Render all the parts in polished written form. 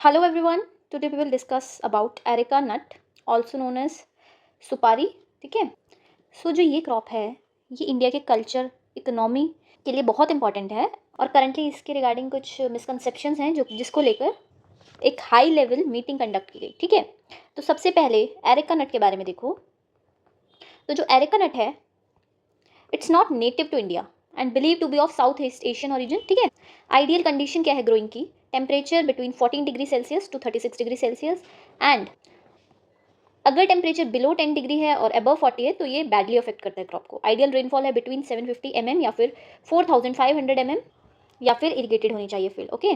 Hello everyone. Today we will discuss about areca nut, also known as सुपारी. ठीक है. जो ये क्रॉप है ये इंडिया के कल्चर इकोनॉमी के लिए बहुत इंपॉर्टेंट है और करंटली इसके रिगार्डिंग कुछ मिसकंसेप्शंस हैं जो जिसको लेकर एक हाई लेवल मीटिंग कंडक्ट की गई. ठीक है. तो सबसे पहले एरेका नट के बारे में देखो. तो जो एरेका नट है it's not native to India and believe to be of South East Asian origin. ठीक है. आइडियल कंडीशन क्या है ग्रोइंग की? Temperature between 14 degree Celsius to 36 degree Celsius and अगर टेम्परेचर बिलो 10 डिग्री है और अबव 40 है तो ये बैडली अफेक्ट करता है क्रॉप को. आइडियल रेनफॉल है बिटवीन 750 mm या फिर 4500 mm या फिर इरिगेटेड होनी चाहिए field. Okay.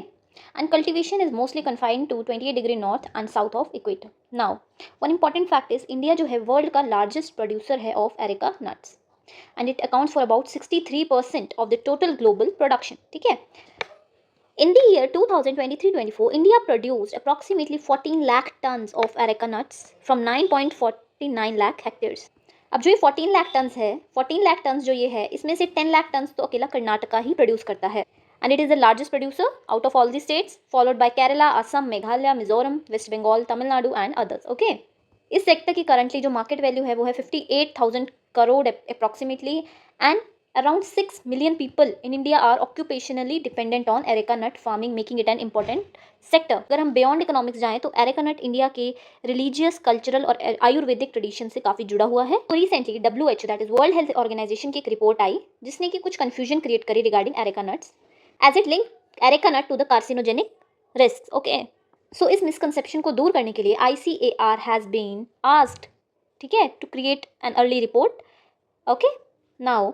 And cultivation is mostly confined to 28 degree north and south of equator. Now one important fact is India जो है वर्ल्ड का लार्जेस्ट प्रोड्यूसर है of areca nuts and it accounts for about 63% of the total global production. ठीक है. In the year 2023-24, India produced approximately 14 lakh tons of areca nuts from 9.49 lakh hectares. अब जो ये 14 lakh turns है 14 lakh turns जो ये है इसमें से 10 लाख टन्स तो अकेला कर्नाटका ही प्रोड्यूस करता है and it is the largest producer out of all the states followed by Kerala, Assam, Meghalaya, Mizoram, West Bengal, Tamil Nadu and others. Okay. इस सेक्टर की करंटली जो मार्केट वैल्यू है वो है 58,000 crore approximately and around 6 million people in India are occupationally dependent on areca nut farming, making it an important sector. अगर हम beyond economics जाएं तो एरेका नट इंडिया के रिलीजियस, कल्चरल और आयुर्वेदिक ट्रेडिशन से काफ़ी जुड़ा हुआ है. तो recently WHO that is World Health Organization की एक रिपोर्ट आई जिसने कि कुछ कन्फ्यूजन क्रिएट करी regarding areca nuts as it link areca nut to the carcinogenic risk. Okay. So इस मिसकंसेप्शन को दूर करने के लिए ICAR हैज़ बीन आस्क्ड, ठीक है, to create an early report. Okay. Now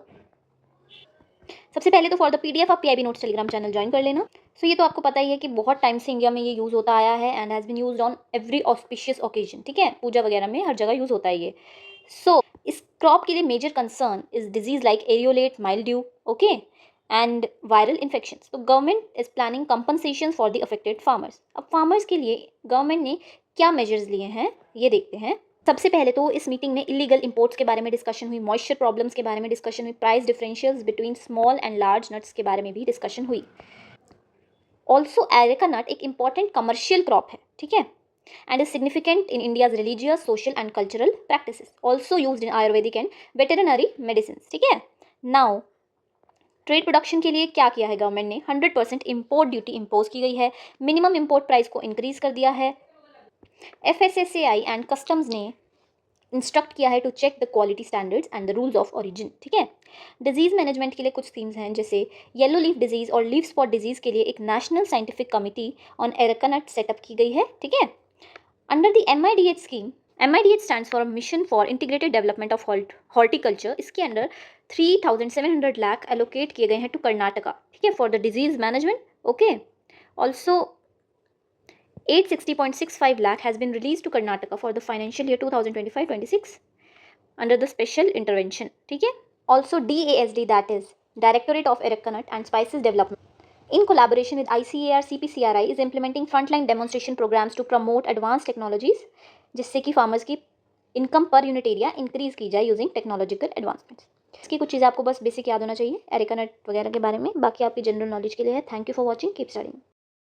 सबसे पहले तो फॉर द PDF आप PIB notes Telegram channel join कर लेना. सो ये तो आपको पता ही है कि बहुत टाइम से इंडिया में ये यूज़ होता आया है and has been used on every auspicious occasion. ठीक है. पूजा वगैरह में हर जगह यूज़ होता है ये. सो इस क्रॉप के लिए major concern is disease like areolate, mildew, okay, and viral infections. तो government is planning compensation for the affected farmers. अब फार्मर्स के लिए गवर्नमेंट ने क्या मेजर्स लिए हैं ये देखते हैं. सबसे पहले तो इस मीटिंग में इलीगल इंपोर्ट्स के बारे में डिस्कशन हुई, मॉइस्चर प्रॉब्लम्स के बारे में डिस्कशन हुई, price differentials between small and large nuts के बारे में भी डिस्कशन हुई. ऑल्सो एरेका नट एक इंपॉर्टेंट कमर्शियल क्रॉप है. ठीक है. And is significant in India's religious, social and cultural practices. Also used in Ayurvedic and veterinary medicine. ठीक है. नाउ ट्रेड प्रोडक्शन के लिए क्या किया है गवर्नमेंट ने? 100% इम्पोर्ट ड्यूटी इम्पोज की गई है. मिनिमम इम्पोर्ट प्राइस को इंक्रीज कर दिया है. FSSAI एंड कस्टम्स ने इंस्ट्रक्ट किया है to check the quality standards and the rules of origin. ठीक है. डिजीज मैनेजमेंट के लिए कुछ थीम्स हैं जैसे येलो लीफ डिजीज और लीफ स्पॉट डिजीज के लिए एक national scientific committee on areca nut setup की गई है. ठीक है. Under the MIDH scheme, MIDH stands for mission for integrated development of horticulture. इसके अंडर 3,700 लाख एलोकेट किए गए हैं टू कर्नाटका. ठीक है, for the disease management. Okay. Also 860.65 lakh has been released to Karnataka for the financial year 2025-26 under the special intervention. ठीक है. Also DASD, that is Directorate of Areca Nut and Spices Development, in collaboration with ICAR CPCRI is implementing frontline demonstration programs to promote advanced technologies जिससे कि farmers की income per unit area increase की जाए using technological advancements. इसकी कुछ चीज़ें आपको बस बेसिक याद होना चाहिए एरेका नट वगैरह के बारे में. बाकी आपकी जनरल नॉलेज के लिए है. Thank you for watching. Keep studying.